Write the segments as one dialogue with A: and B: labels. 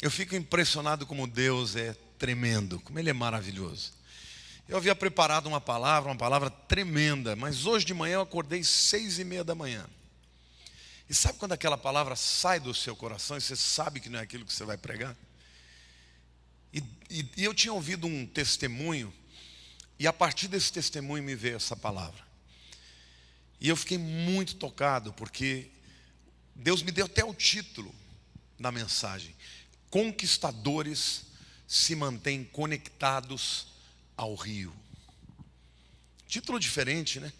A: Eu fico impressionado como Deus é tremendo, como Ele é maravilhoso. Eu havia preparado uma palavra tremenda, mas hoje de manhã eu acordei 6:30 da manhã. E sabe quando aquela palavra sai do seu coração e você sabe que não é aquilo que você vai pregar? E eu tinha ouvido um testemunho, e a partir desse testemunho me veio essa palavra. E eu fiquei muito tocado, porque Deus me deu até o título da mensagem: Conquistadores se mantêm conectados ao rio. Título diferente, né?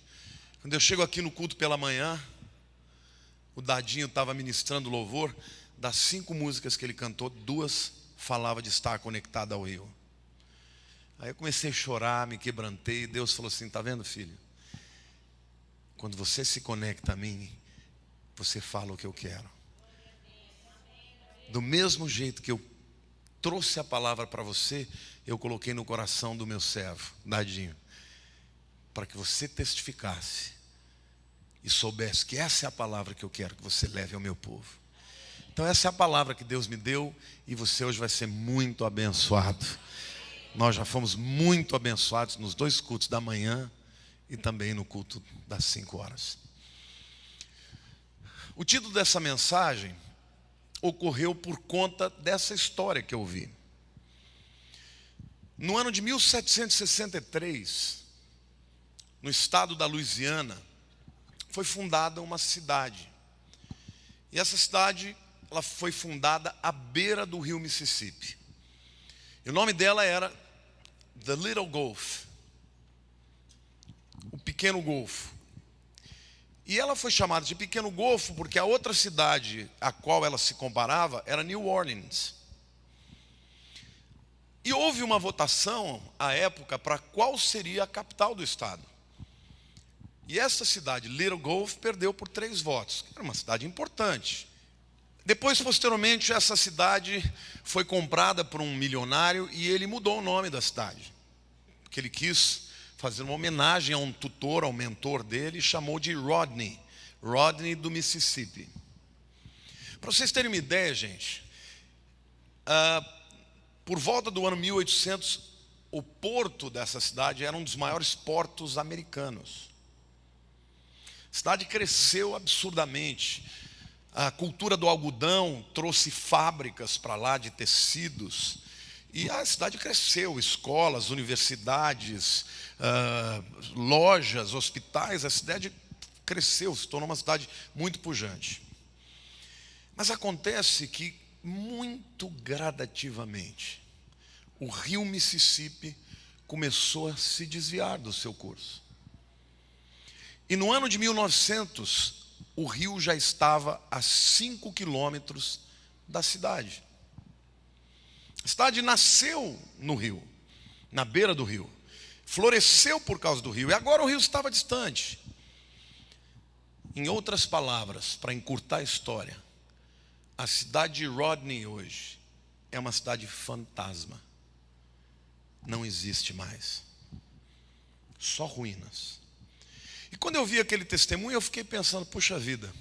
A: Quando eu chego aqui no culto pela manhã, o Dadinho estava ministrando louvor. Das 5 músicas que ele cantou, 2 falavam de estar conectado ao rio. Aí eu comecei a chorar, me quebrantei, e Deus falou assim: tá vendo, filho? Quando você se conecta a mim, você fala o que eu quero. Do mesmo jeito que eu trouxe a palavra para você, eu coloquei no coração do meu servo, Dadinho, para que você testificasse e soubesse que essa é a palavra que eu quero que você leve ao meu povo. Então essa é a palavra que Deus me deu, e você hoje vai ser muito abençoado. Nós já fomos muito abençoados nos 2 cultos da manhã e também no culto das 5 horas. O título dessa mensagem ocorreu por conta dessa história que eu ouvi. No ano de 1763, no estado da Louisiana, foi fundada uma cidade. E essa cidade, ela foi fundada à beira do rio Mississippi. E o nome dela era The Little Gulf, o Pequeno Golfo. E ela foi chamada de Pequeno Golfo porque a outra cidade a qual ela se comparava era New Orleans. E houve uma votação à época para qual seria a capital do estado. E essa cidade, Little Gulf, perdeu por 3 votos. Era uma cidade importante. Depois, posteriormente, essa cidade foi comprada por um milionário e ele mudou o nome da cidade, porque ele quis fazer uma homenagem a um tutor, ao mentor dele, e chamou de Rodney do Mississippi. Para vocês terem uma ideia, gente, por volta do ano 1800, o porto dessa cidade era um dos maiores portos americanos. A cidade cresceu absurdamente. A cultura do algodão trouxe fábricas para lá de tecidos. E a cidade cresceu, escolas, universidades, lojas, hospitais. A cidade cresceu, se tornou uma cidade muito pujante. Mas acontece que, muito gradativamente, o rio Mississippi começou a se desviar do seu curso. E no ano de 1900, o rio já estava a 5 quilômetros da cidade. A cidade nasceu no rio, na beira do rio, floresceu por causa do rio, e agora o rio estava distante. Em outras palavras, para encurtar a história, a cidade de Rodney hoje é uma cidade fantasma. Não existe mais. Só ruínas. E quando eu vi aquele testemunho, eu fiquei pensando: puxa vida,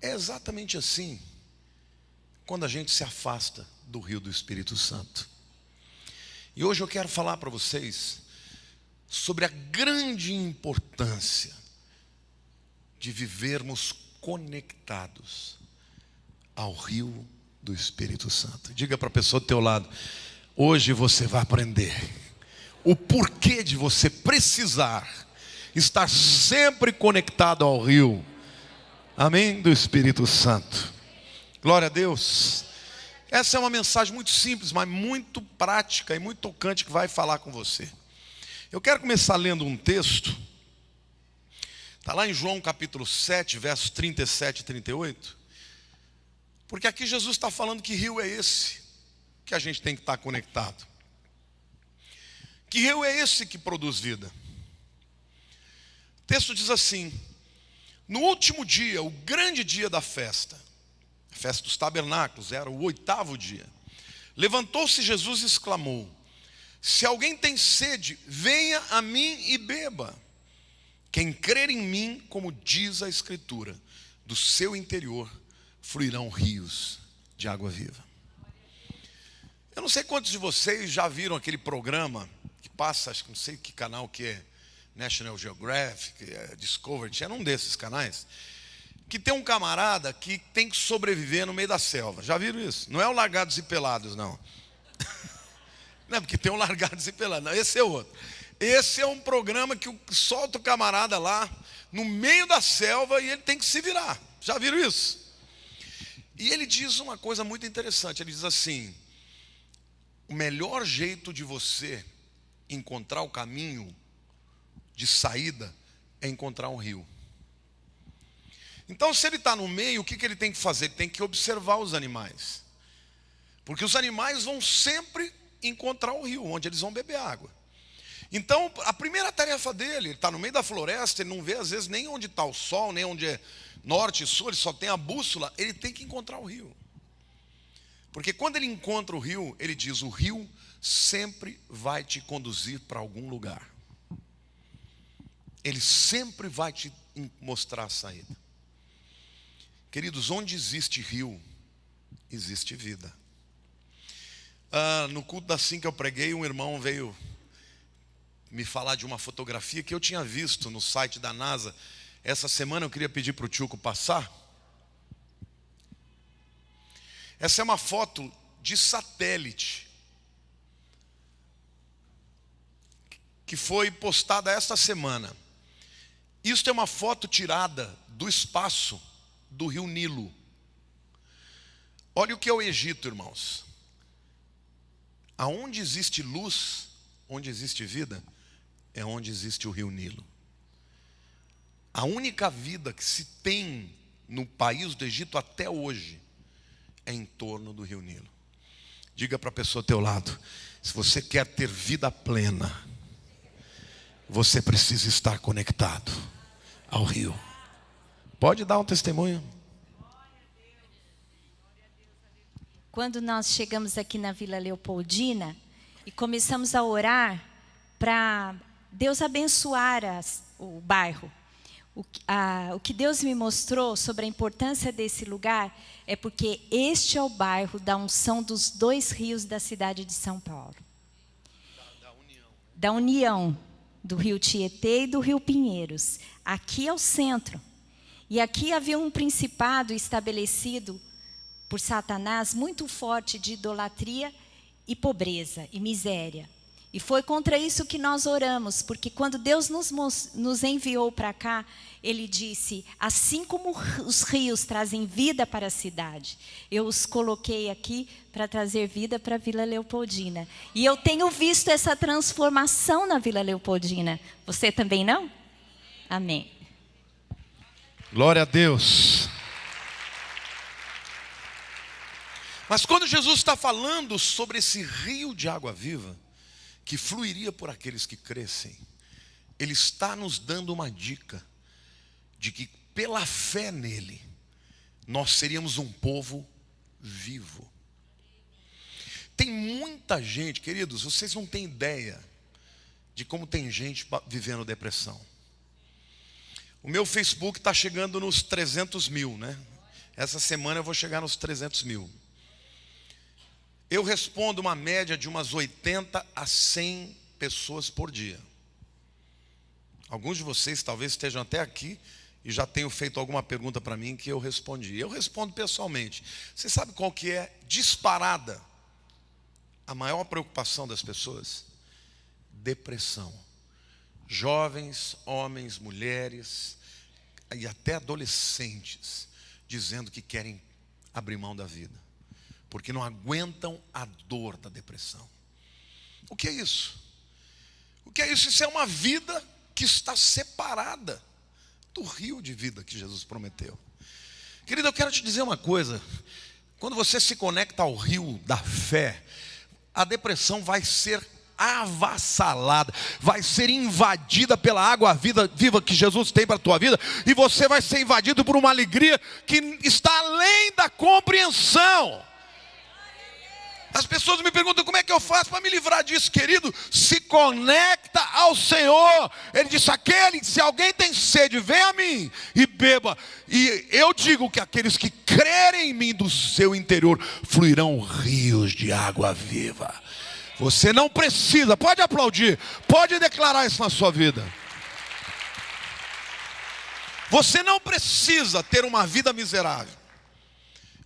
A: é exatamente assim quando a gente se afasta do rio do Espírito Santo. E hoje eu quero falar para vocês sobre a grande importância de vivermos conectados ao rio do Espírito Santo. Diga para a pessoa do teu lado: hoje você vai aprender o porquê de você precisar estar sempre conectado ao rio, amém, do Espírito Santo. Glória a Deus. Essa é uma mensagem muito simples, mas muito prática e muito tocante, que vai falar com você. Eu quero começar lendo um texto. Está lá em João capítulo 7, versos 37 e 38. Porque aqui Jesus está falando que rio é esse que a gente tem que estar conectado. Que rio é esse que produz vida? O texto diz assim: no último dia, o grande dia da festa, a festa dos tabernáculos, era o 8º dia, levantou-se Jesus e exclamou: se alguém tem sede, venha a mim e beba. Quem crer em mim, como diz a Escritura, do seu interior fluirão rios de água viva. Eu não sei quantos de vocês já viram aquele programa que passa, acho que não sei que canal que é, National Geographic, Discovery Channel, um desses canais, que tem um camarada que tem que sobreviver no meio da selva. Já viram isso? Não é o Largados e Pelados, não. Não, porque tem um Largados e Pelados. Não, esse é outro. Esse é um programa que solta o camarada lá no meio da selva e ele tem que se virar. Já viram isso? E ele diz uma coisa muito interessante. Ele diz assim: o melhor jeito de você encontrar o caminho de saída é encontrar um rio. Então, se ele está no meio, o que ele tem que fazer? Ele tem que observar os animais. Porque os animais vão sempre encontrar o rio, onde eles vão beber água. Então, a primeira tarefa dele, ele está no meio da floresta, ele não vê às vezes nem onde está o sol, nem onde é norte e sul, ele só tem a bússola, ele tem que encontrar o rio. Porque quando ele encontra o rio, ele diz: o rio sempre vai te conduzir para algum lugar. Ele sempre vai te mostrar a saída. Queridos, onde existe rio, existe vida. No culto das 5 que eu preguei, um irmão veio me falar de uma fotografia que eu tinha visto no site da NASA. Essa semana eu queria pedir para o Tchuco passar. Essa é uma foto de satélite que foi postada esta semana. Isso é uma foto tirada do espaço do rio Nilo. Olha o que é o Egito, irmãos. Aonde existe luz, onde existe vida, é onde existe o rio Nilo. A única vida que se tem no país do Egito até hoje é em torno do rio Nilo. Diga para a pessoa ao teu lado: se você quer ter vida plena, você precisa estar conectado ao rio. Pode dar um testemunho?
B: Quando nós chegamos aqui na Vila Leopoldina e começamos a orar para Deus abençoar o bairro, o que Deus me mostrou sobre a importância desse lugar é porque este é o bairro da unção dos 2 rios da cidade de São Paulo. Da união do rio Tietê e do rio Pinheiros. Aqui é o centro. E aqui havia um principado estabelecido por Satanás muito forte de idolatria e pobreza e miséria. E foi contra isso que nós oramos, porque quando Deus nos enviou para cá, Ele disse: assim como os rios trazem vida para a cidade, eu os coloquei aqui para trazer vida para a Vila Leopoldina. E eu tenho visto essa transformação na Vila Leopoldina. Você também não? Amém.
A: Glória a Deus. Mas quando Jesus está falando sobre esse rio de água viva, que fluiria por aqueles que crescem, Ele está nos dando uma dica de que pela fé nele, nós seríamos um povo vivo. Tem muita gente, queridos, vocês não têm ideia de como tem gente vivendo depressão. O meu Facebook está chegando nos 300 mil, né? Essa semana eu vou chegar nos 300 mil. Eu respondo uma média de umas 80 a 100 pessoas por dia. Alguns de vocês talvez estejam até aqui e já tenham feito alguma pergunta para mim que eu respondi. Eu respondo pessoalmente. Você sabe qual que é disparada a maior preocupação das pessoas? Depressão. Jovens, homens, mulheres e até adolescentes dizendo que querem abrir mão da vida, porque não aguentam a dor da depressão. O que é isso? O que é isso? Isso é uma vida que está separada do rio de vida que Jesus prometeu. Querido, eu quero te dizer uma coisa. Quando você se conecta ao rio da fé, a depressão vai ser avassalada, vai ser invadida pela água viva que Jesus tem para a tua vida, e você vai ser invadido por uma alegria que está além da compreensão. As pessoas me perguntam como é que eu faço para me livrar disso, querido. Se conecta ao Senhor. Ele disse: se alguém tem sede, vem a mim e beba. E eu digo que aqueles que crerem em mim, do seu interior fluirão rios de água viva. Você não precisa, pode aplaudir, pode declarar isso na sua vida. Você não precisa ter uma vida miserável.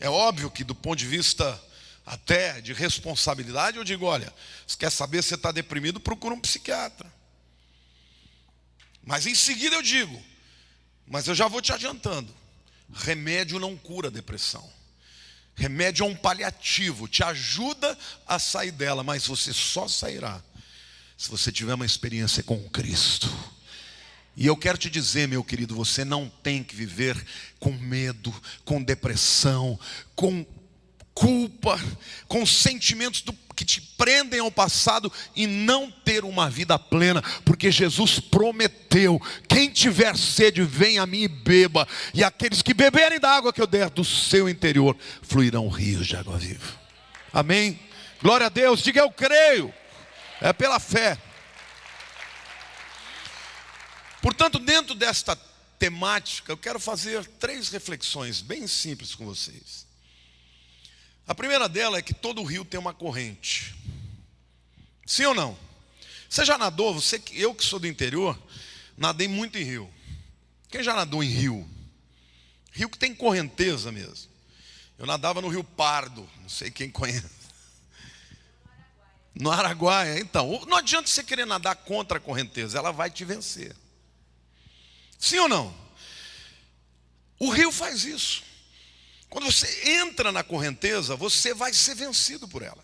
A: É óbvio que do ponto de vista até de responsabilidade, eu digo: olha, você quer saber se você está deprimido, procura um psiquiatra. Mas em seguida eu digo: mas eu já vou te adiantando, remédio não cura a depressão. Remédio é um paliativo, te ajuda a sair dela, mas você só sairá se você tiver uma experiência com Cristo. E eu quero te dizer, meu querido, você não tem que viver com medo, com depressão, com culpa, com sentimentos que te prendem ao passado e não ter uma vida plena, porque Jesus prometeu: quem tiver sede, vem a mim e beba, e aqueles que beberem da água que eu der, do seu interior fluirão rios de água viva. Amém? Glória a Deus, diga: eu creio. É pela fé. Portanto, dentro desta temática, eu quero fazer 3 reflexões bem simples com vocês. A primeira dela é que todo rio tem uma corrente. Sim ou não? Você já nadou? Eu que sou do interior, nadei muito em rio. Quem já nadou em rio? Rio que tem correnteza mesmo. Eu nadava no Rio Pardo, não sei quem conhece. No Araguaia. Então, não adianta você querer nadar contra a correnteza, ela vai te vencer. Sim ou não? O rio faz isso. Quando você entra na correnteza, você vai ser vencido por ela.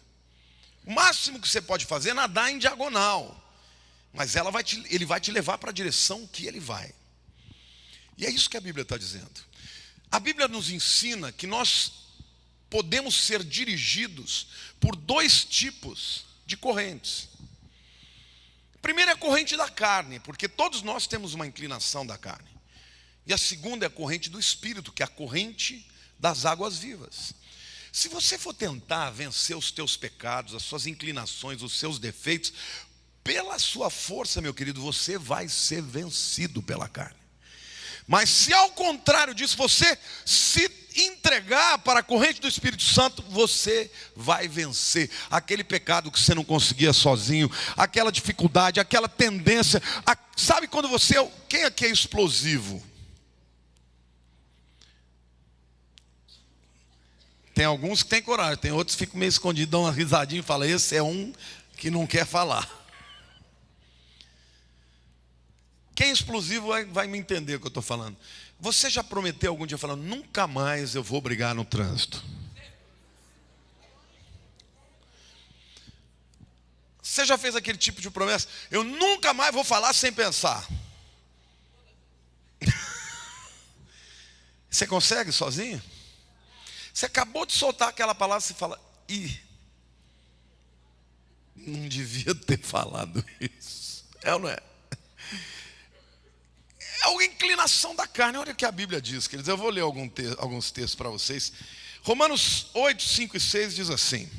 A: O máximo que você pode fazer é nadar em diagonal, mas ele vai te levar para a direção que ele vai. E é isso que a Bíblia está dizendo. A Bíblia nos ensina que nós podemos ser dirigidos por 2 tipos de correntes. Primeiro é a corrente da carne, porque todos nós temos uma inclinação da carne. E a segunda é a corrente do Espírito, que é a corrente das águas vivas. Se você for tentar vencer os teus pecados, as suas inclinações, os seus defeitos, pela sua força, meu querido, você vai ser vencido pela carne. Mas se ao contrário disso, você se entregar para a corrente do Espírito Santo, você vai vencer aquele pecado que você não conseguia sozinho, aquela dificuldade, aquela tendência. Sabe quando você... Quem aqui é explosivo? Tem alguns que têm coragem, tem outros que ficam meio escondidos, dão uma risadinha e falam: esse é um que não quer falar. Quem é explosivo vai me entender o que eu estou falando. Você já prometeu algum dia falando: nunca mais eu vou brigar no trânsito? Você já fez aquele tipo de promessa: eu nunca mais vou falar sem pensar? Você consegue sozinho? Você acabou de soltar aquela palavra, você fala: não devia ter falado isso. É ou não é? É a inclinação da carne. Olha o que a Bíblia diz, queridos. Eu vou ler alguns textos para vocês. Romanos 8, 5 e 6 diz assim: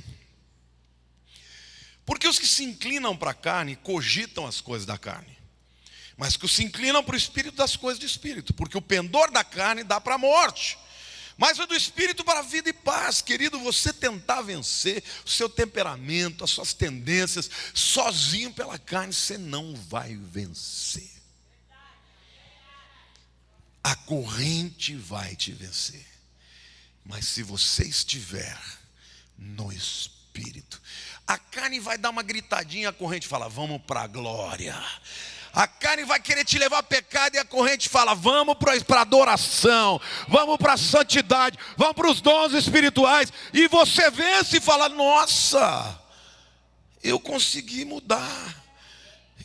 A: porque os que se inclinam para a carne cogitam as coisas da carne, mas que os se inclinam para o Espírito, das coisas do Espírito. Porque o pendor da carne dá para a morte, mas o do Espírito para a vida e paz. Querido, você tentar vencer o seu temperamento, as suas tendências, sozinho pela carne, você não vai vencer. A corrente vai te vencer. Mas se você estiver no Espírito, a carne vai dar uma gritadinha, a corrente fala: vamos para a glória. A carne vai querer te levar a pecado e a corrente fala: vamos para a adoração, vamos para a santidade, vamos para os dons espirituais. E você vence e fala: nossa, eu consegui mudar.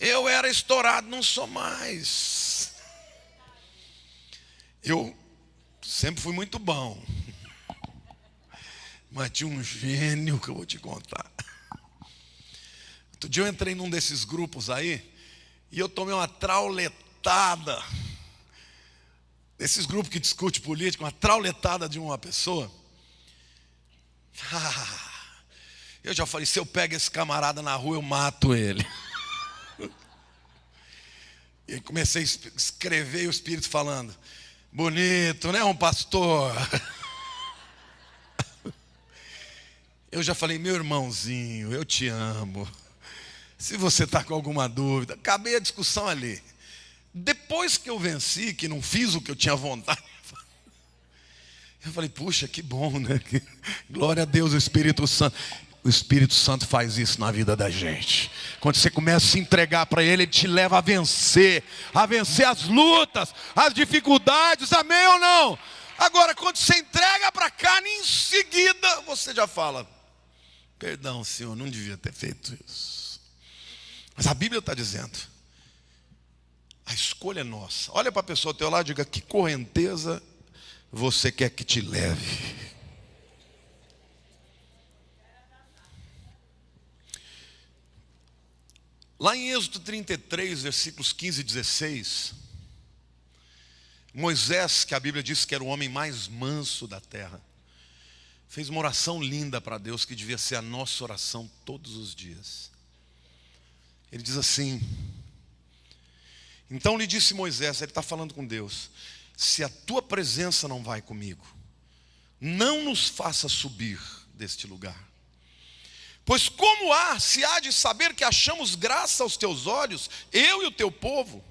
A: Eu era estourado, não sou mais. Eu sempre fui muito bom, mas tinha um gênio que eu vou te contar. Outro dia eu entrei num desses grupos aí e eu tomei uma trauletada. Esses grupos que discutem política, uma trauletada de uma pessoa. Eu já falei, se eu pego esse camarada na rua, eu mato ele. E aí comecei a escrever e o Espírito falando, bonito, né, um pastor? Eu já falei, meu irmãozinho, eu te amo. Se você está com alguma dúvida, acabei a discussão ali. Depois que eu venci, que não fiz o que eu tinha vontade, eu falei, puxa, que bom, né? Glória a Deus, o Espírito Santo. O Espírito Santo faz isso na vida da gente. Quando você começa a se entregar para Ele, Ele te leva a vencer as lutas, as dificuldades, amém ou não? Agora, quando você entrega para cá, em seguida, você já fala, perdão, Senhor, não devia ter feito isso. Mas a Bíblia está dizendo, a escolha é nossa. Olha para a pessoa ao teu lado e diga, que correnteza você quer que te leve? Lá em Êxodo 33, versículos 15 e 16, Moisés, que a Bíblia diz que era o homem mais manso da terra, fez uma oração linda para Deus, que devia ser a nossa oração todos os dias. Ele diz assim, então lhe disse Moisés, ele está falando com Deus, se a tua presença não vai comigo, não nos faça subir deste lugar. Pois como se há de saber que achamos graça aos teus olhos, eu e o teu povo?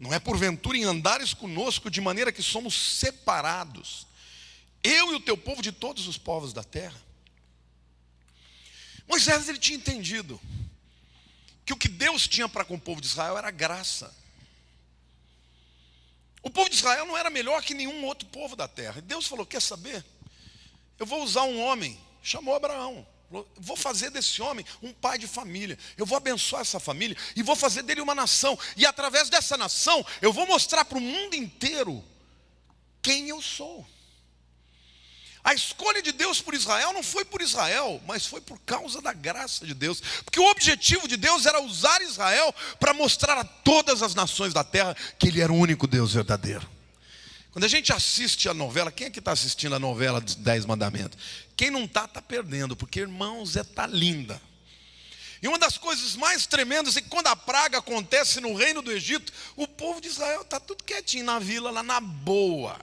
A: Não é porventura em andares conosco de maneira que somos separados, eu e o teu povo de todos os povos da terra? Moisés, ele tinha entendido que o que Deus tinha para com o povo de Israel era graça. O povo de Israel não era melhor que nenhum outro povo da terra. E Deus falou, quer saber? Eu vou usar um homem, chamou Abraão. Vou fazer desse homem um pai de família. Eu vou abençoar essa família e vou fazer dele uma nação. E através dessa nação eu vou mostrar para o mundo inteiro quem eu sou. A escolha de Deus por Israel não foi por Israel, mas foi por causa da graça de Deus. Porque o objetivo de Deus era usar Israel para mostrar a todas as nações da terra que Ele era o único Deus verdadeiro. Quando a gente assiste a novela, quem é que está assistindo a novela dos 10 Mandamentos? Quem não está, está perdendo, porque, irmãos, está linda. E uma das coisas mais tremendas é que quando a praga acontece no reino do Egito, o povo de Israel está tudo quietinho na vila, lá na boa.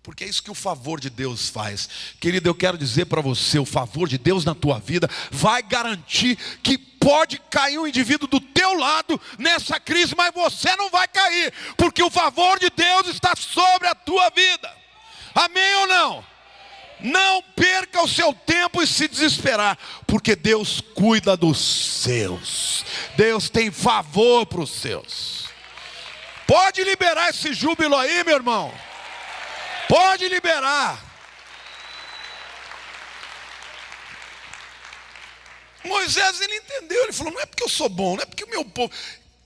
A: Porque é isso que o favor de Deus faz. Querido, eu quero dizer para você, o favor de Deus na tua vida vai garantir que pode cair um indivíduo do teu lado nessa crise, mas você não vai cair, porque o favor de Deus está sobre a tua vida. Amém ou não? Não perca o seu tempo e se desesperar, porque Deus cuida dos seus. Deus tem favor para os seus. Pode liberar esse júbilo aí, meu irmão. Pode liberar. Moisés, ele entendeu, ele falou, não é porque eu sou bom, não é porque o meu povo,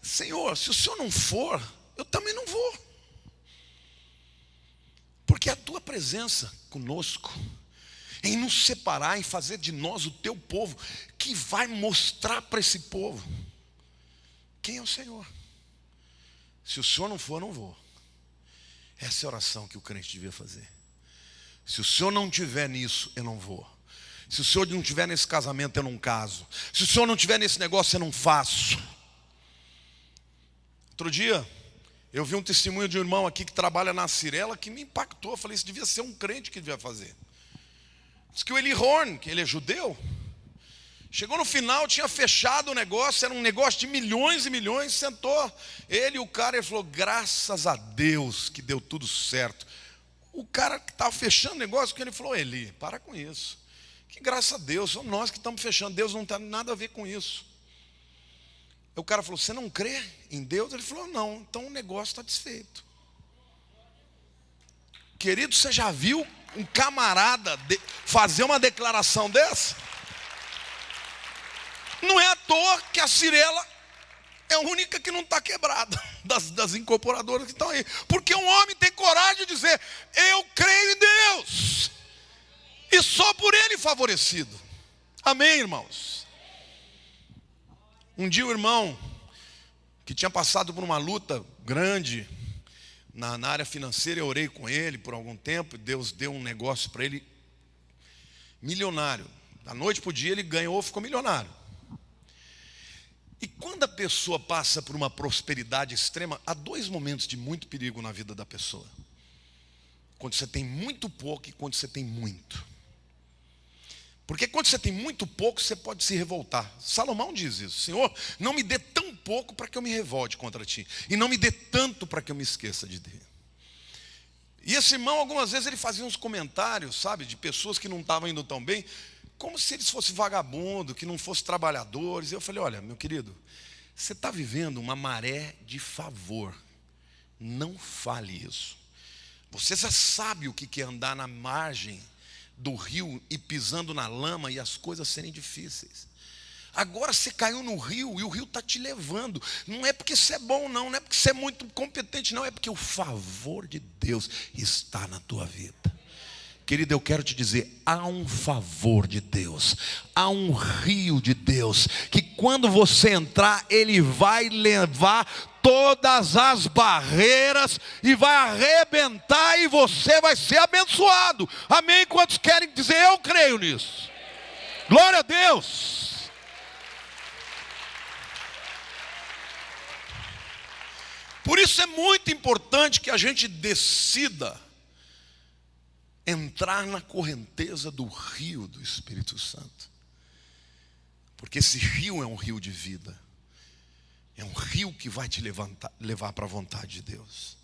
A: Senhor, se o Senhor não for, eu também não vou. Porque a tua presença conosco, em nos separar, em fazer de nós o teu povo, que vai mostrar para esse povo quem é o Senhor. Se o Senhor não for, eu não vou. Essa é a oração que o crente devia fazer. Se o Senhor não estiver nisso, eu não vou. Se o Senhor não estiver nesse casamento, eu não caso. Se o Senhor não estiver nesse negócio, eu não faço. Outro dia, eu vi um testemunho de um irmão aqui que trabalha na Cirela que me impactou. Eu falei, isso devia ser um crente que devia fazer. Diz que o Eli Horn, que ele é judeu, chegou no final, tinha fechado o negócio, era um negócio de milhões e milhões, sentou ele e o cara, ele falou, graças a Deus que deu tudo certo. O cara que estava fechando o negócio, que ele falou, Eli, para com isso. Que graças a Deus, somos nós que estamos fechando, Deus não tem nada a ver com isso. O cara falou, você não crê em Deus? Ele falou, não, então o negócio está desfeito. Querido, você já viu um camarada fazer uma declaração dessa? Não é à toa que a Cirela é a única que não está quebrada das incorporadoras que estão aí. Porque um homem tem coragem de dizer, eu creio em Deus. E só por ele favorecido. Amém, irmãos? Um dia o irmão, que tinha passado por uma luta grande na área financeira, eu orei com ele por algum tempo, e Deus deu um negócio para ele milionário. Da noite para o dia ele ganhou, ficou milionário. E quando a pessoa passa por uma prosperidade extrema, há dois momentos de muito perigo na vida da pessoa. Quando você tem muito pouco e quando você tem muito. Porque quando você tem muito pouco, você pode se revoltar. Salomão diz isso: Senhor, não me dê tão pouco para que eu me revolte contra ti, e não me dê tanto para que eu me esqueça de ti. E esse irmão, algumas vezes, ele fazia uns comentários, sabe, de pessoas que não estavam indo tão bem, como se eles fossem vagabundos, que não fossem trabalhadores. E eu falei: olha, meu querido, você está vivendo uma maré de favor. Não fale isso. Você já sabe o que é andar na margem do rio e pisando na lama e as coisas serem difíceis. Agora você caiu no rio e o rio está te levando. Não é porque você é bom, não é porque você é muito competente, não. É porque o favor de Deus está na tua vida. Querido, eu quero te dizer, há um favor de Deus, há um rio de Deus, que quando você entrar, ele vai levar todas as barreiras e vai arrebentar e você vai ser abençoado. Amém? Quantos querem dizer eu creio nisso? Glória a Deus. Por isso é muito importante que a gente decida entrar na correnteza do rio do Espírito Santo. Porque esse rio é um rio de vida. É um rio que vai te levar para a vontade de Deus.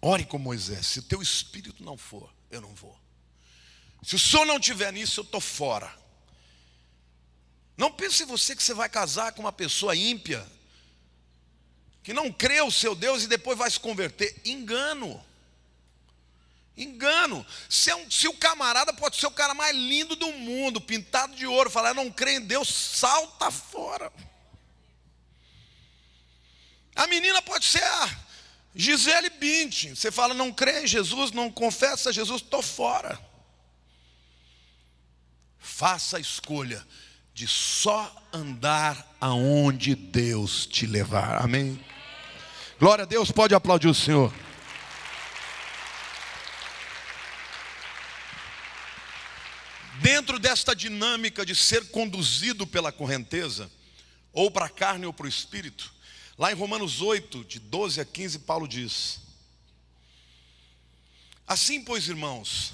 A: Ore com Moisés: se o teu espírito não for, eu não vou. Se o Senhor não estiver nisso, eu estou fora. Não pense você que você vai casar com uma pessoa ímpia, que não crê o seu Deus e depois vai se converter. Engano. Engano. Se o camarada pode ser o cara mais lindo do mundo, pintado de ouro, falar: eu não creio em Deus, salta fora. A menina pode ser a Gisele Bündchen. Você fala: não crê em Jesus, não confessa Jesus, estou fora. Faça a escolha de só andar aonde Deus te levar. Amém? Glória a Deus. Pode aplaudir o Senhor. Dentro desta dinâmica de ser conduzido pela correnteza, ou para a carne ou para o espírito, lá em Romanos 8, de 12 a 15, Paulo diz: assim, pois, irmãos,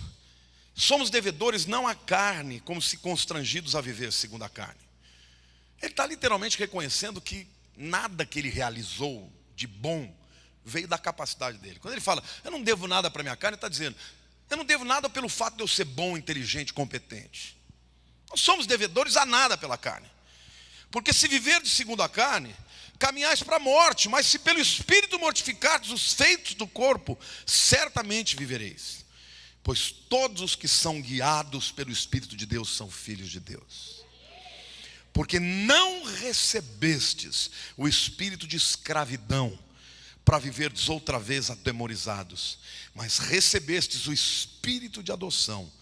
A: somos devedores não à carne, como se constrangidos a viver segundo a carne. Ele está literalmente reconhecendo que nada que ele realizou de bom veio da capacidade dele. Quando ele fala: eu não devo nada para a minha carne, ele está dizendo: eu não devo nada pelo fato de eu ser bom, inteligente, competente. Não somos devedores a nada pela carne. Porque se viverdes segundo a carne, caminhais para a morte, mas se pelo Espírito mortificardes os feitos do corpo, certamente vivereis. Pois todos os que são guiados pelo Espírito de Deus são filhos de Deus. Porque não recebestes o espírito de escravidão para viverdes outra vez atemorizados, mas recebestes o espírito de adoção,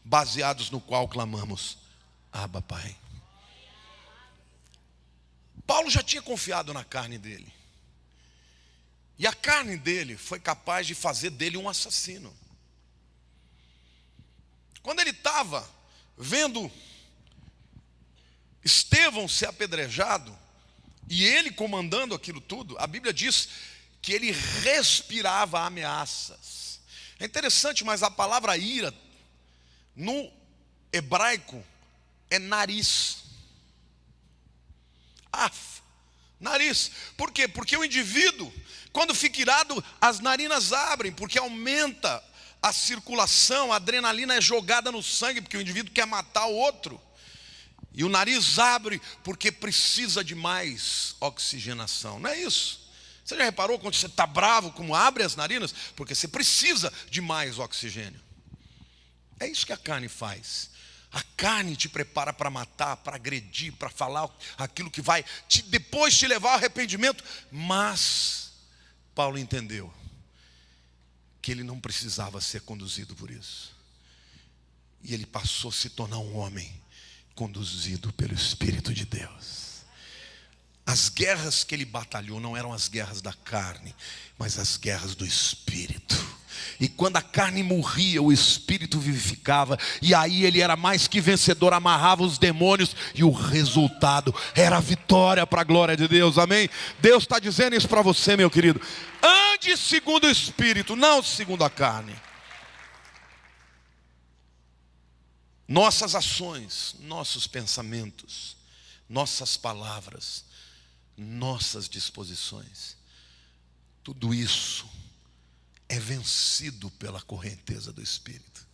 A: baseados no qual clamamos: Abba, Pai. Paulo já tinha confiado na carne dele. E a carne dele foi capaz de fazer dele um assassino. Quando ele estava vendo Estevão ser apedrejado, e ele comandando aquilo tudo, a Bíblia diz que ele respirava ameaças. É interessante, mas a palavra ira, no hebraico, é nariz. Nariz. Por quê? Porque o indivíduo, quando fica irado, as narinas abrem, porque aumenta a circulação, a adrenalina é jogada no sangue, porque o indivíduo quer matar o outro. E o nariz abre porque precisa de mais oxigenação. Não é isso? Você já reparou quando você está bravo, como abre as narinas? Porque você precisa de mais oxigênio. É isso que a carne faz. A carne te prepara para matar, para agredir, para falar aquilo que vai depois te levar ao arrependimento. Mas Paulo entendeu que ele não precisava ser conduzido por isso. E ele passou a se tornar um homem conduzido pelo Espírito de Deus. As guerras que ele batalhou não eram as guerras da carne, mas as guerras do Espírito. E quando a carne morria, o espírito vivificava. E aí ele era mais que vencedor, amarrava os demônios. E o resultado era a vitória para a glória de Deus, amém? Deus está dizendo isso para você, meu querido. Ande segundo o espírito, não segundo a carne. Nossas ações, nossos pensamentos, nossas palavras, nossas disposições, tudo isso é vencido pela correnteza do Espírito.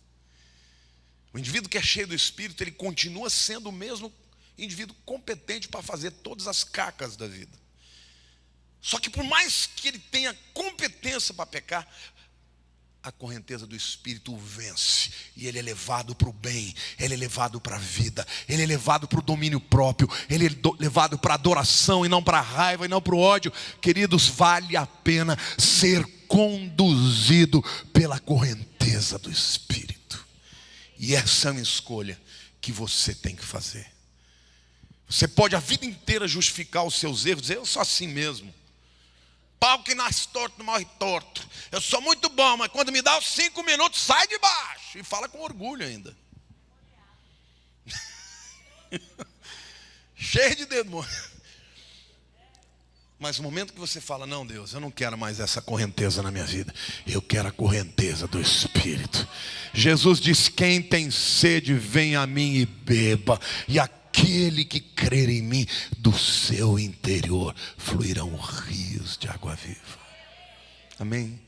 A: O indivíduo que é cheio do Espírito, ele continua sendo o mesmo indivíduo competente para fazer todas as cacas da vida. Só que por mais que ele tenha competência para pecar, a correnteza do Espírito o vence. E ele é levado para o bem, ele é levado para a vida, ele é levado para o domínio próprio, ele é levado para a adoração e não para a raiva e não para o ódio. Queridos, vale a pena ser conduzido pela correnteza do Espírito. E essa é uma escolha que você tem que fazer. Você pode a vida inteira justificar os seus erros, dizer: eu sou assim mesmo. Pau que nasce torto, não morre torto. Eu sou muito bom, mas quando me dá os 5 minutos, sai de baixo. E fala com orgulho ainda. Cheio de demônio. Mas no momento que você fala: não, Deus, eu não quero mais essa correnteza na minha vida, eu quero a correnteza do Espírito. Jesus diz: quem tem sede, vem a mim e beba. E aquele que crer em mim, do seu interior fluirão rios de água viva. Amém?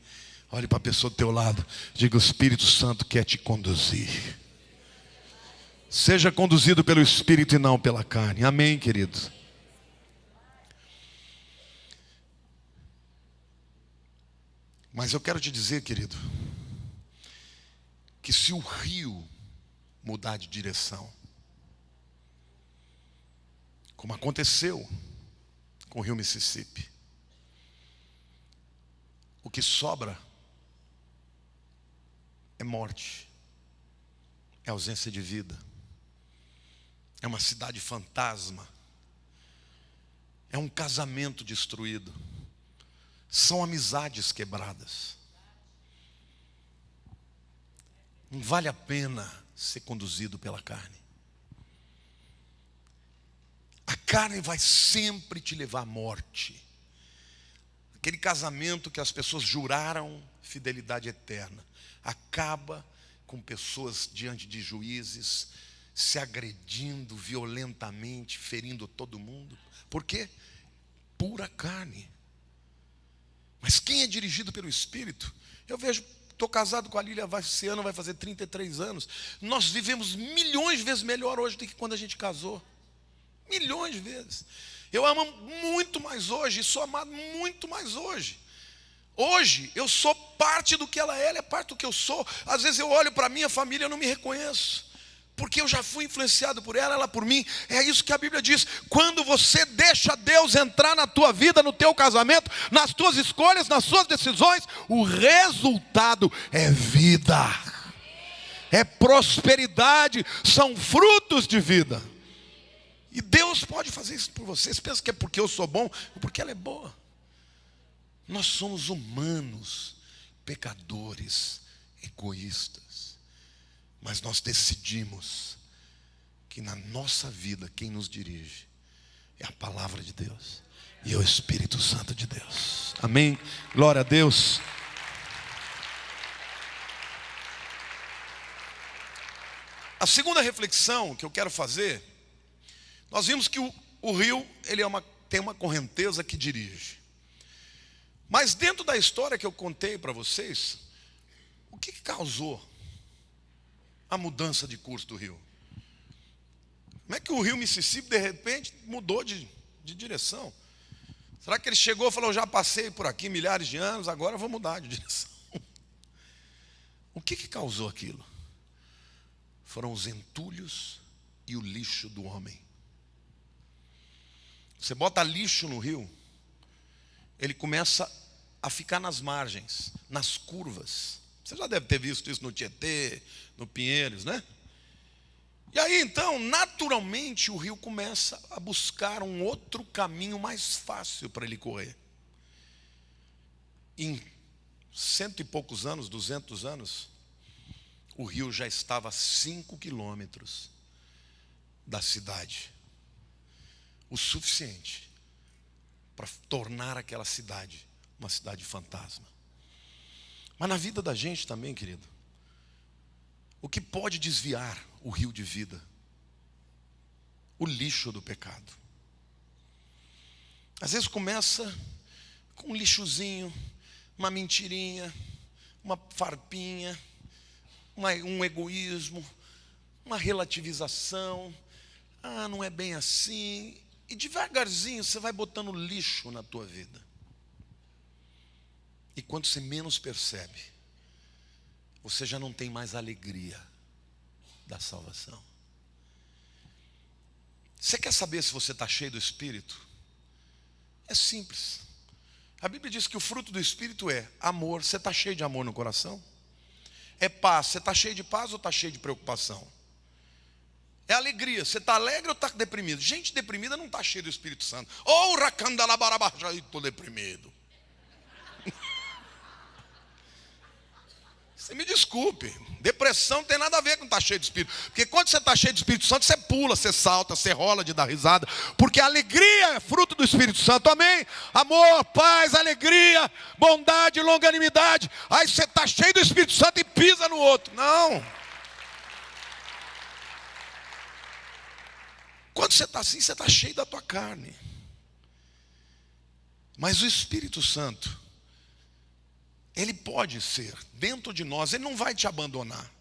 A: Olhe para a pessoa do teu lado, diga: o Espírito Santo quer te conduzir. Seja conduzido pelo Espírito e não pela carne. Amém, querido? Mas eu quero te dizer, querido, que se o rio mudar de direção, como aconteceu com o rio Mississippi, o que sobra é morte, é ausência de vida, é uma cidade fantasma, é um casamento destruído, são amizades quebradas. Não vale a pena ser conduzido pela carne. A carne vai sempre te levar à morte. Aquele casamento que as pessoas juraram fidelidade eterna acaba com pessoas diante de juízes se agredindo violentamente, ferindo todo mundo. Por quê? Pura carne. Mas quem é dirigido pelo Espírito? Eu vejo, estou casado com a Lília, esse ano vai fazer 33 anos. Nós vivemos milhões de vezes melhor hoje do que quando a gente casou. Milhões de vezes. Eu amo muito mais hoje e sou amado muito mais hoje. Hoje eu sou parte do que ela é parte do que eu sou. Às vezes eu olho para a minha família e eu não me reconheço, porque eu já fui influenciado por ela, ela por mim. É isso que a Bíblia diz: quando você deixa Deus entrar na tua vida, no teu casamento, nas tuas escolhas, nas suas decisões, o resultado é vida, é prosperidade, são frutos de vida. E Deus pode fazer isso por você. Você pensa que é porque eu sou bom ou porque ela é boa? Nós somos humanos, pecadores, egoístas. Mas nós decidimos que na nossa vida quem nos dirige é a palavra de Deus e é o Espírito Santo de Deus. Amém? Glória a Deus. A segunda reflexão que eu quero fazer, nós vimos que o rio ele tem uma correnteza que dirige. Mas dentro da história que eu contei para vocês, o que causou a mudança de curso do rio? Como é que o rio Mississippi de repente mudou de direção? Será que ele chegou e falou: já passei por aqui milhares de anos, agora eu vou mudar de direção? O que causou aquilo? Foram os entulhos e o lixo do homem. Você bota lixo no rio, ele começa a ficar nas margens, nas curvas. Você já deve ter visto isso no Tietê, no Pinheiros, né? E aí então, naturalmente, o rio começa a buscar um outro caminho mais fácil para ele correr. 100 e poucos anos, 200 anos, o rio já estava a 5 quilômetros da cidade. O suficiente para tornar aquela cidade uma cidade fantasma. Mas na vida da gente também, querido, o que pode desviar o rio de vida? O lixo do pecado. Às vezes começa com um lixozinho, uma mentirinha, uma farpinha, um egoísmo, uma relativização. Ah, não é bem assim. E devagarzinho você vai botando lixo na tua vida. E quando você menos percebe, você já não tem mais alegria da salvação. Você quer saber se você está cheio do Espírito? É simples. A Bíblia diz que o fruto do Espírito é amor. Você está cheio de amor no coração? É paz. Você está cheio de paz ou está cheio de preocupação? É alegria. Você está alegre ou está deprimido? Gente deprimida não está cheia do Espírito Santo. Oh, racandalabarabá, estou deprimido. Você me desculpe, depressão não tem nada a ver com estar cheio de Espírito. Porque quando você está cheio de Espírito Santo, você pula, você salta, você rola de dar risada. Porque a alegria é fruto do Espírito Santo, amém? Amor, paz, alegria, bondade, longanimidade. Aí você está cheio do Espírito Santo e pisa no outro. Não. Quando você está assim, você está cheio da tua carne. Mas o Espírito Santo, ele pode ser dentro de nós, ele não vai te abandonar.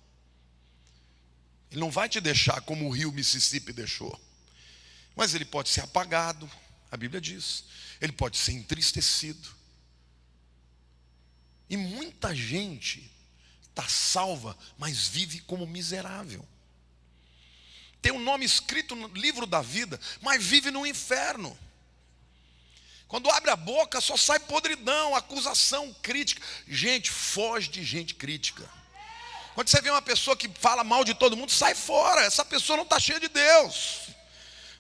A: Ele não vai te deixar como o rio Mississippi deixou. Mas ele pode ser apagado, a Bíblia diz. Ele pode ser entristecido. E muita gente está salva, mas vive como miserável. Tem um nome escrito no livro da vida, mas vive no inferno. Quando abre a boca, só sai podridão, acusação, crítica. Gente, foge de gente crítica. Quando você vê uma pessoa que fala mal de todo mundo, sai fora. Essa pessoa não está cheia de Deus.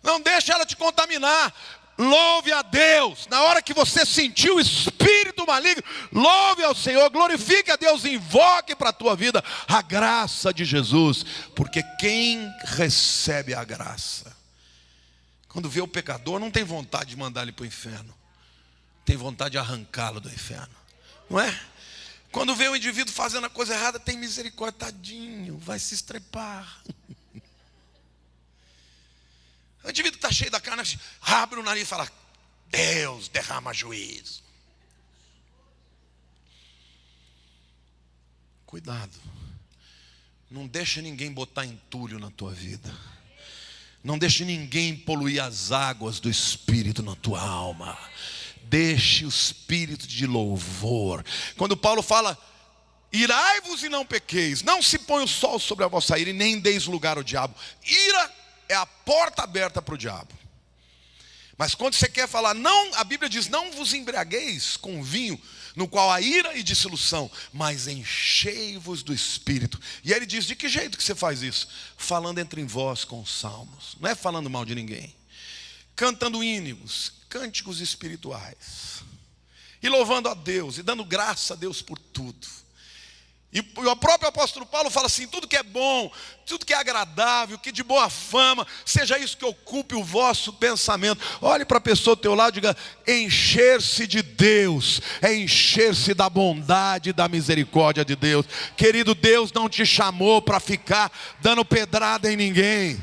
A: Não deixa ela te contaminar. Louve a Deus. Na hora que você sentir o espírito maligno, louve ao Senhor, glorifique a Deus, invoque para a tua vida a graça de Jesus. Porque quem recebe a graça, quando vê o pecador, não tem vontade de mandar ele para o inferno. Tem vontade de arrancá-lo do inferno. Não é? Quando vê o indivíduo fazendo a coisa errada, tem misericórdia, tadinho, vai se estrepar. O indivíduo está cheio da carne, abre o nariz e fala: Deus derrama juízo. Cuidado. Não deixa ninguém botar entulho na tua vida. Não deixe ninguém poluir as águas do Espírito na tua alma. Deixe o espírito de louvor. Quando Paulo fala: irai-vos e não pequeis, não se põe o sol sobre a vossa ira e nem deis lugar ao diabo. Ira é a porta aberta para o diabo. Mas quando você quer falar, não, a Bíblia diz: não vos embriagueis com vinho, no qual há ira e dissolução, mas enchei-vos do Espírito. E aí ele diz: de que jeito que você faz isso? Falando entre vós com salmos. Não é falando mal de ninguém. Cantando hinos, cânticos espirituais. E louvando a Deus, e dando graça a Deus por tudo. E o próprio apóstolo Paulo fala assim: tudo que é bom, tudo que é agradável, que de boa fama, seja isso que ocupe o vosso pensamento. Olhe para a pessoa do teu lado e diga: encher-se de Deus é encher-se da bondade e da misericórdia de Deus. Querido, Deus não te chamou para ficar dando pedrada em ninguém.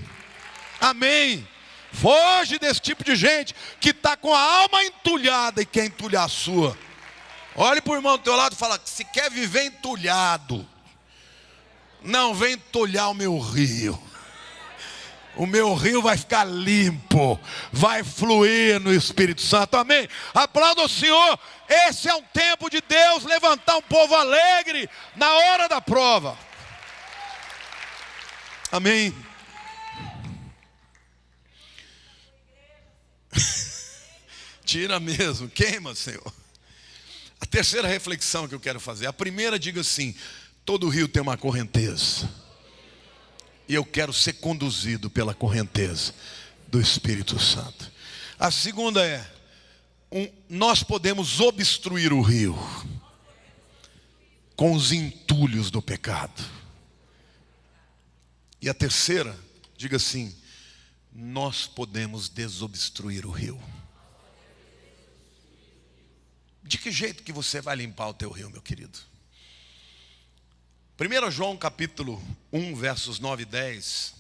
A: Amém. Foge desse tipo de gente que está com a alma entulhada e quer entulhar a sua. Olhe para o irmão do teu lado e fala: se quer viver entulhado, não vem entulhar o meu rio. O meu rio vai ficar limpo, vai fluir no Espírito Santo, amém? Aplauda o Senhor. Esse é um tempo de Deus levantar um povo alegre na hora da prova, amém? Tira mesmo, queima, Senhor. A terceira reflexão que eu quero fazer. A primeira, diga assim: todo rio tem uma correnteza. E eu quero ser conduzido pela correnteza do Espírito Santo. A segunda é: nós podemos obstruir o rio. com os entulhos do pecado. E a terceira, diga assim: nós podemos desobstruir o rio. De que jeito que você vai limpar o teu rio, meu querido? 1 João capítulo 1, versos 9 e 10.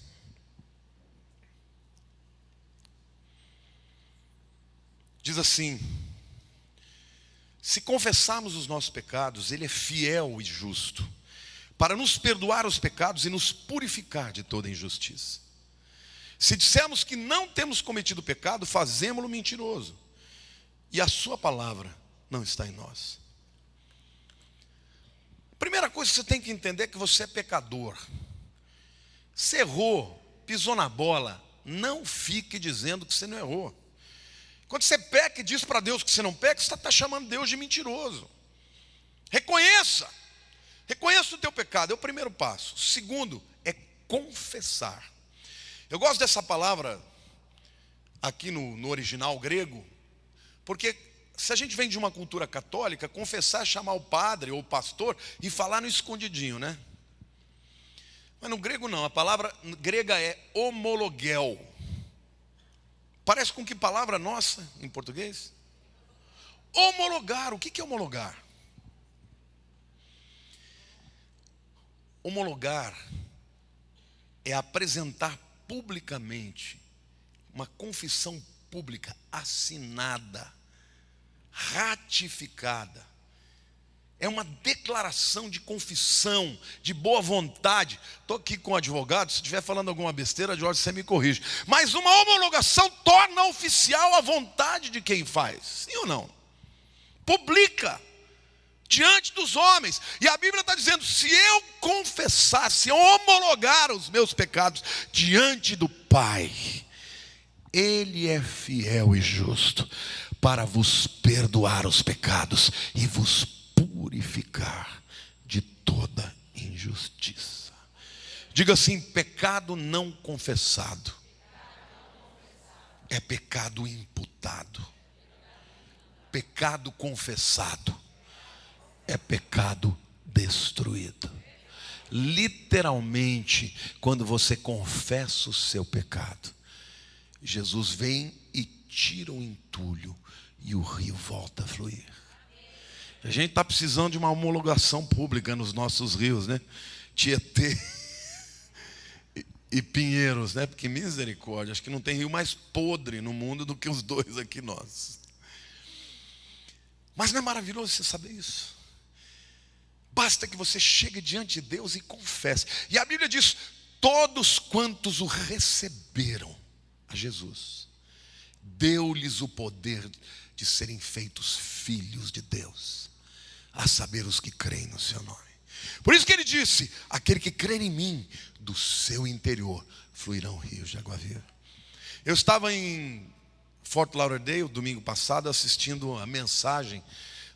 A: Diz assim: se confessarmos os nossos pecados, Ele é fiel e justo para nos perdoar os pecados e nos purificar de toda injustiça. Se dissermos que não temos cometido pecado, fazemo-lo mentiroso, e a sua palavra não está em nós. Primeira coisa que você tem que entender é que você é pecador. Você errou, pisou na bola, não fique dizendo que você não errou. Quando você peca e diz para Deus que você não peca, você está chamando Deus de mentiroso. Reconheça o teu pecado, é o primeiro passo. O segundo é confessar. Eu gosto dessa palavra aqui no original grego, porque se a gente vem de uma cultura católica, confessar é chamar o padre ou o pastor e falar no escondidinho, né? Mas no grego não, a palavra grega é homologel. Parece com que palavra nossa em português? Homologar. O que é homologar? Homologar é apresentar publicamente uma confissão pública assinada, ratificada. É uma declaração de confissão, de boa vontade. Estou aqui com o advogado, se estiver falando alguma besteira, Jorge, você me corrige. Mas uma homologação torna oficial a vontade de quem faz. Sim ou não? Publica diante dos homens. E a Bíblia está dizendo: se eu confessar, se eu homologar os meus pecados diante do Pai, Ele é fiel e justo para vos perdoar os pecados e vos purificar de toda injustiça. Diga assim: pecado não confessado é pecado imputado. Pecado confessado é pecado destruído. Literalmente, quando você confessa o seu pecado, Jesus vem e tira o entulho e o rio volta a fluir. A gente está precisando de uma homologação pública nos nossos rios, né? Tietê e Pinheiros, né? Porque misericórdia, acho que não tem rio mais podre no mundo do que os dois aqui nossos. Mas não é maravilhoso você saber isso? Basta que você chegue diante de Deus e confesse. E a Bíblia diz: todos quantos o receberam a Jesus, deu-lhes o poder de serem feitos filhos de Deus, a saber, os que creem no seu nome. Por isso que ele disse: aquele que crer em mim, do seu interior fluirão rios de água viva. Eu estava em Fort Lauderdale domingo passado, assistindo a mensagem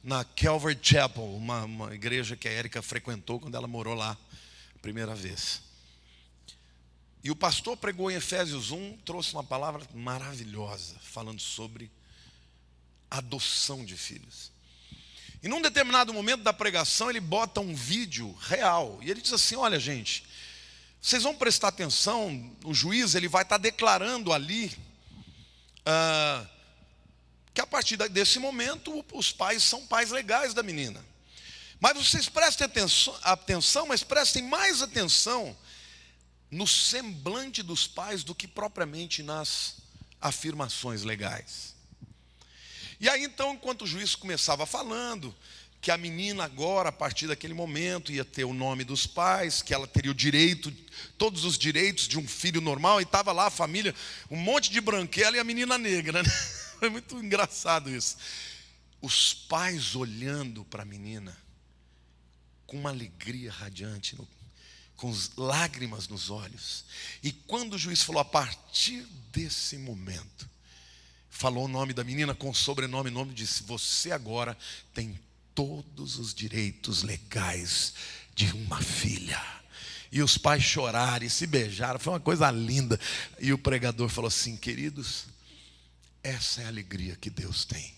A: na Calvary Chapel, uma igreja que a Érica frequentou quando ela morou lá a primeira vez. E o pastor pregou em Efésios 1, trouxe uma palavra maravilhosa, falando sobre adoção de filhos. E num determinado momento da pregação, ele bota um vídeo real, e ele diz assim: olha, gente, vocês vão prestar atenção, o juiz ele vai estar declarando ali que a partir desse momento os pais são pais legais da menina. Mas vocês prestem atenção, mas prestem mais atenção no semblante dos pais do que propriamente nas afirmações legais. E aí então, enquanto o juiz começava falando que a menina agora, a partir daquele momento, ia ter o nome dos pais, que ela teria o direito, todos os direitos de um filho normal, e estava lá a família, um monte de branquela e a menina negra, né? Foi muito engraçado isso. Os pais olhando para a menina com uma alegria radiante, com lágrimas nos olhos. E quando o juiz falou: a partir desse momento, falou o nome da menina com sobrenome, nome, disse: você agora tem todos os direitos legais de uma filha. E os pais choraram e se beijaram, foi uma coisa linda. E o pregador falou assim: queridos, essa é a alegria que Deus tem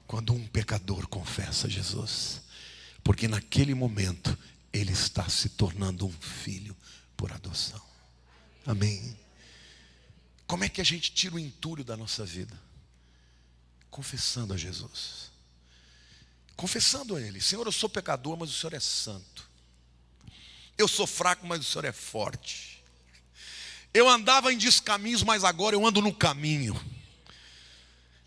A: quando um pecador confessa Jesus. Porque naquele momento ele está se tornando um filho por adoção. Amém? Como é que a gente tira o entulho da nossa vida? Confessando a Jesus. Confessando a Ele: Senhor, eu sou pecador, mas o Senhor é santo. Eu sou fraco, mas o Senhor é forte. Eu andava em descaminhos, mas agora eu ando no caminho.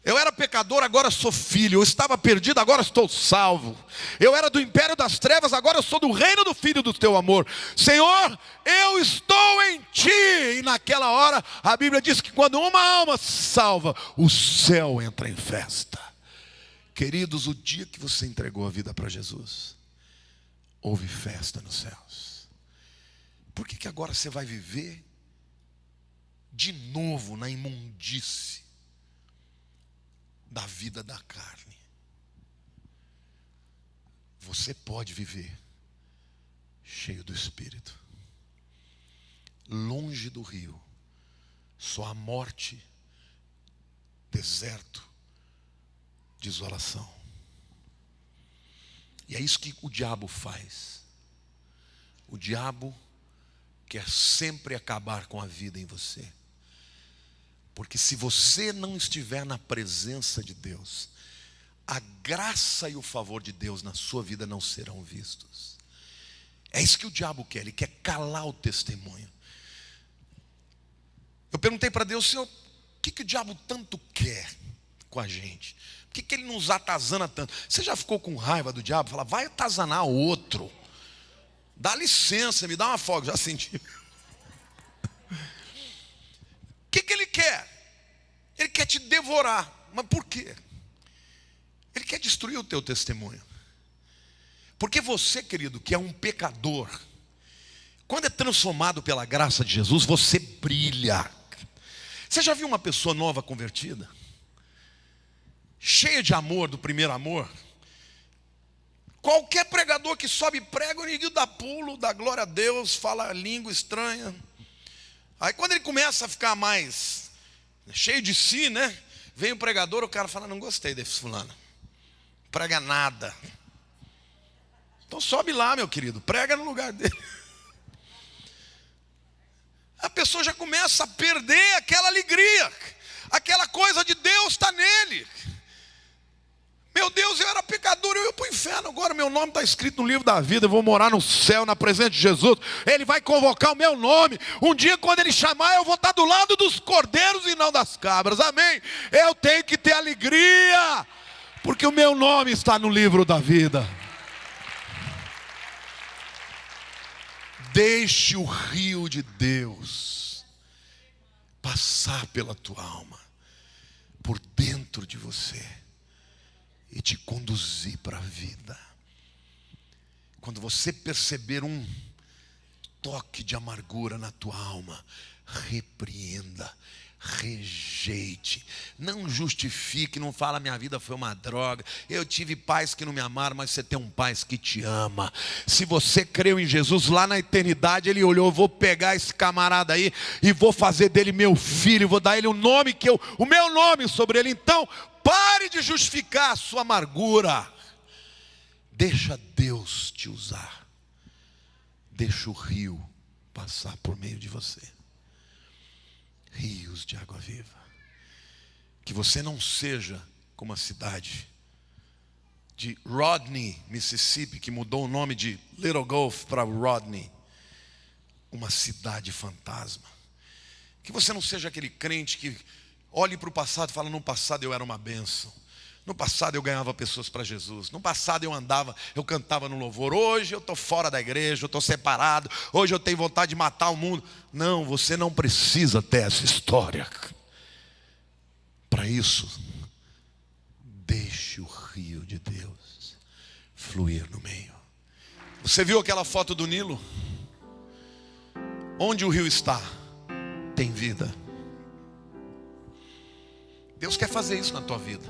A: Eu era pecador, agora sou filho. Eu estava perdido, agora estou salvo. Eu era do império das trevas, agora eu sou do reino do Filho do teu amor. Senhor, eu estou em ti. E naquela hora, a Bíblia diz que quando uma alma se salva, o céu entra em festa. Queridos, o dia que você entregou a vida para Jesus, houve festa nos céus. Por que agora você vai viver de novo na imundície da vida da carne? Você pode viver cheio do Espírito, longe do rio, só a morte, deserto, desolação. E é isso que o diabo faz. O diabo quer sempre acabar com a vida em você. Porque se você não estiver na presença de Deus, a graça e o favor de Deus na sua vida não serão vistos. É isso que o diabo quer, ele quer calar o testemunho. Eu perguntei para Deus: Senhor, o que o diabo tanto quer com a gente? Por que ele nos atazana tanto? Você já ficou com raiva do diabo? Fala: vai atazanar outro. Dá licença, me dá uma folga. Já senti. O que ele quer? Ele quer te devorar. Mas por quê? Ele quer destruir o teu testemunho. Porque você, querido, que é um pecador, quando é transformado pela graça de Jesus, você brilha. Você já viu uma pessoa nova convertida? Cheia de amor, do primeiro amor. Qualquer pregador que sobe prega, o ninguém dá pulo, dá glória a Deus, fala língua estranha. Aí quando ele começa a ficar mais cheio de si, né? Vem o pregador, o cara fala: não gostei desse fulano, prega nada. Então sobe lá, meu querido, prega no lugar dele. A pessoa já começa a perder aquela alegria, aquela coisa de Deus está nele. Meu Deus, eu era pecador, eu ia para o inferno, agora meu nome está escrito no livro da vida, eu vou morar no céu, na presença de Jesus. Ele vai convocar o meu nome. Um dia, quando ele chamar, eu vou estar do lado dos cordeiros e não das cabras. Amém? Eu tenho que ter alegria, porque o meu nome está no livro da vida. Deixe o rio de Deus passar pela tua alma, por dentro de você, e te conduzir para a vida. Quando você perceber um toque de amargura na tua alma, repreenda, rejeite, não justifique, não fala: minha vida foi uma droga, eu tive pais que não me amaram. Mas você tem um pai que te ama. Se você creu em Jesus, lá na eternidade ele olhou: vou pegar esse camarada aí e vou fazer dele meu filho, vou dar ele o nome o meu nome sobre ele. Então pare de justificar a sua amargura, deixa Deus te usar, deixa o rio passar por meio de você. Rios de água viva. Que você não seja como a cidade de Rodney, Mississippi, que mudou o nome de Little Gulf para Rodney, uma cidade fantasma. Que você não seja aquele crente que olhe para o passado e fala: no passado eu era uma bênção, no passado eu ganhava pessoas para Jesus, no passado eu andava, eu cantava no louvor, hoje eu estou fora da igreja, eu estou separado, hoje eu tenho vontade de matar o mundo. Não, você não precisa ter essa história. Para isso, deixe o rio de Deus fluir no meio. Você viu aquela foto do Nilo? Onde o rio está, tem vida. Deus quer fazer isso na tua vida.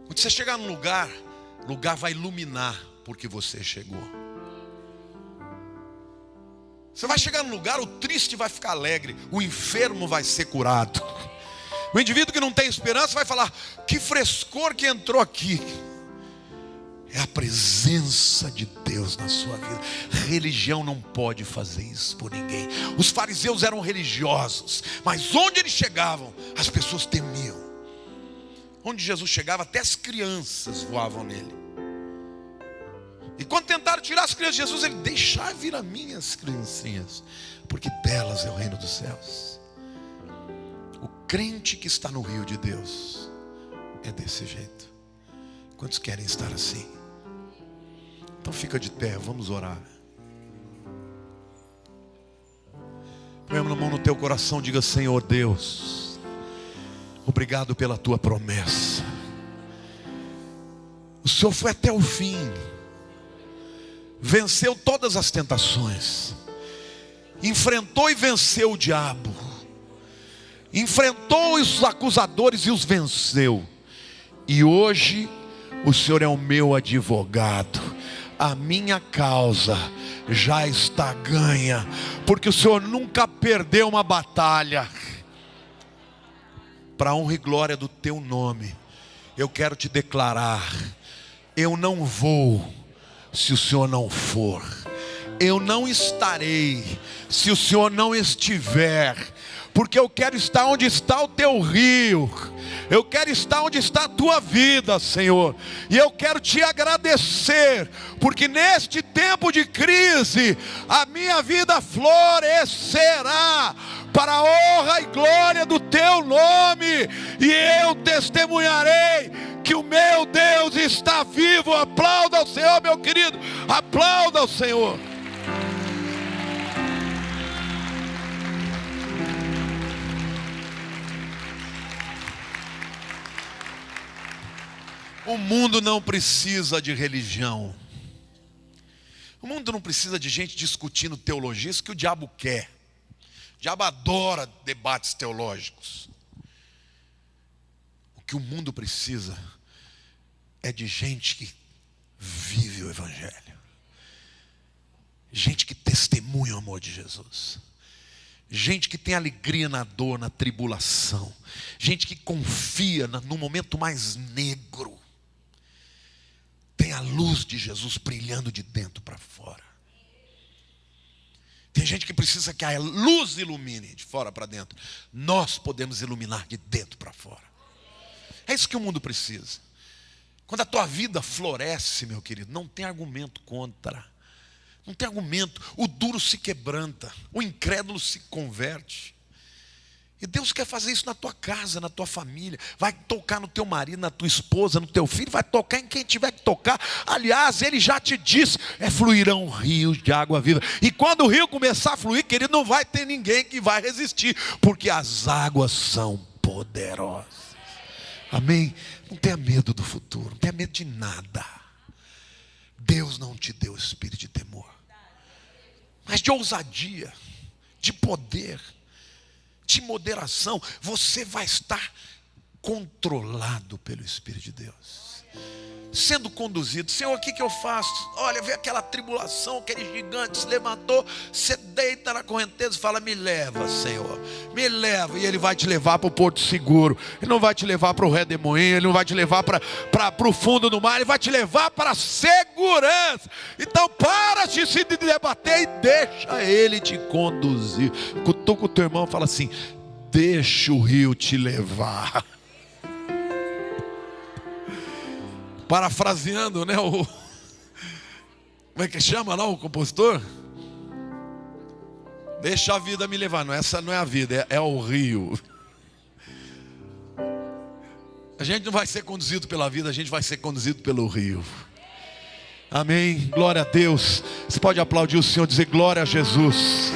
A: Quando você chegar num lugar, o lugar vai iluminar porque você chegou. Você vai chegar num lugar, o triste vai ficar alegre, o enfermo vai ser curado. O indivíduo que não tem esperança vai falar: que frescor que entrou aqui. É a presença de Deus na sua vida. Religião não pode fazer isso por ninguém. Os fariseus eram religiosos, mas onde eles chegavam, as pessoas temiam. Onde Jesus chegava, até as crianças voavam nele. E quando tentaram tirar as crianças de Jesus, ele: deixar vir a minhas criancinhas, porque delas é o reino dos céus. O crente que está no rio de Deus é desse jeito. Quantos querem estar assim? Então fica de pé, vamos orar. Põe a mão no teu coração, diga: Senhor Deus, obrigado pela tua promessa. O Senhor foi até o fim, venceu todas as tentações, enfrentou e venceu o diabo, enfrentou os acusadores e os venceu. E hoje o Senhor é o meu advogado. A minha causa já está ganha, porque o Senhor nunca perdeu uma batalha. Para a honra e glória do teu nome, eu quero te declarar: eu não vou se o Senhor não for. Eu não estarei se o Senhor não estiver, porque eu quero estar onde está o teu rio. Eu quero estar onde está a tua vida, Senhor. E eu quero te agradecer, porque neste tempo de crise, a minha vida florescerá para a honra e glória do teu nome. E eu testemunharei que o meu Deus está vivo. Aplauda ao Senhor, meu querido. Aplauda ao Senhor. O mundo não precisa de religião. O mundo não precisa de gente discutindo teologia. Isso que o diabo quer. O diabo adora debates teológicos. O que o mundo precisa é de gente que vive o Evangelho. Gente que testemunha o amor de Jesus. Gente que tem alegria na dor, na tribulação. Gente que confia no momento mais negro. Tem a luz de Jesus brilhando de dentro para fora. Tem gente que precisa que a luz ilumine de fora para dentro. Nós podemos iluminar de dentro para fora. É isso que o mundo precisa. Quando a tua vida floresce, meu querido, não tem argumento contra. Não tem argumento. O duro se quebranta, o incrédulo se converte. E Deus quer fazer isso na tua casa, na tua família. Vai tocar no teu marido, na tua esposa, no teu filho. Vai tocar em quem tiver que tocar. Aliás, Ele já te disse: fluirão rios de água viva. E quando o rio começar a fluir, querido, não vai ter ninguém que vai resistir, porque as águas são poderosas. Amém? Não tenha medo do futuro, não tenha medo de nada. Deus não te deu espírito de temor, mas de ousadia, de poder, de moderação. Você vai estar controlado pelo Espírito de Deus, sendo conduzido. Senhor, o que eu faço? Olha, vê aquela tribulação, aquele gigante se levantou. Você deita na correnteza e fala: me leva, Senhor, me leva. E Ele vai te levar para o porto seguro. Ele não vai te levar para o redemoinho. Ele não vai te levar para o fundo do mar. Ele vai te levar para a segurança. Então para de se debater e deixa Ele te conduzir. Cutuca o teu irmão e fala assim: deixa o rio te levar. Parafraseando, né? Como é que chama lá o compositor? Deixa a vida me levar. Não, essa não é a vida, é o rio. A gente não vai ser conduzido pela vida, a gente vai ser conduzido pelo rio. Amém. Glória a Deus. Você pode aplaudir o Senhor, dizer glória a Jesus.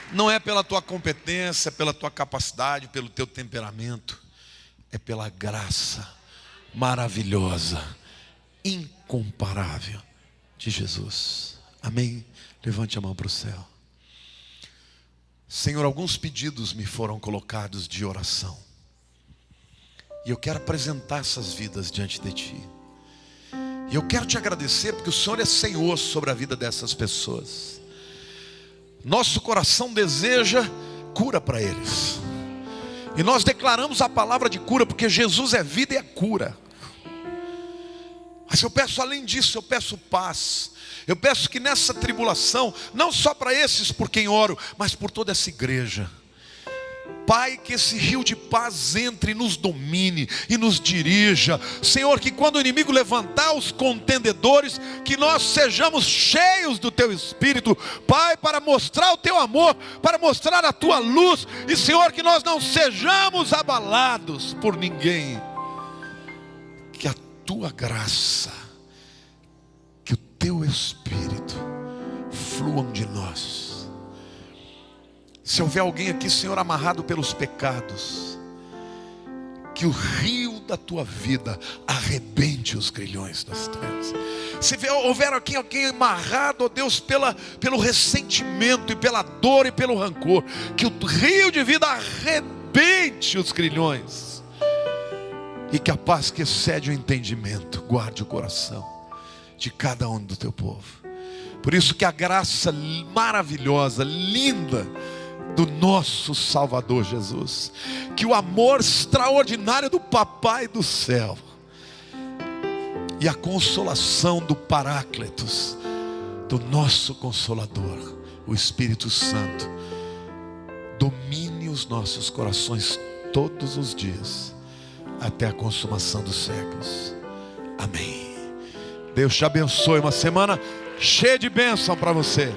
A: Não é pela tua competência, pela tua capacidade, pelo teu temperamento. É pela graça maravilhosa, incomparável de Jesus. Amém? Levante a mão para o céu. Senhor, alguns pedidos me foram colocados de oração. E eu quero apresentar essas vidas diante de Ti. E eu quero Te agradecer porque o Senhor é Senhor sobre a vida dessas pessoas. Nosso coração deseja cura para eles. E nós declaramos a palavra de cura, porque Jesus é vida e é cura. Mas eu peço além disso, eu peço paz. Eu peço que nessa tribulação, não só para esses por quem oro, mas por toda essa igreja, Pai, que esse rio de paz entre e nos domine e nos dirija. Senhor, que quando o inimigo levantar os contendedores, que nós sejamos cheios do Teu Espírito, Pai, para mostrar o Teu amor, para mostrar a Tua luz. E Senhor, que nós não sejamos abalados por ninguém. Que a Tua graça, que o Teu Espírito fluam de nós. Se houver alguém aqui, Senhor, amarrado pelos pecados, que o rio da Tua vida arrebente os grilhões das trevas. Se houver aqui alguém amarrado, ó Deus, pelo ressentimento e pela dor e pelo rancor, que o rio de vida arrebente os grilhões. E que a paz que excede o entendimento guarde o coração de cada um do Teu povo. Por isso que a graça maravilhosa, linda, do nosso Salvador Jesus, que o amor extraordinário do Papai do céu e a consolação do Paráclitos, do nosso Consolador, o Espírito Santo, domine os nossos corações todos os dias, até a consumação dos séculos. Amém. Deus te abençoe, uma semana cheia de bênção para você.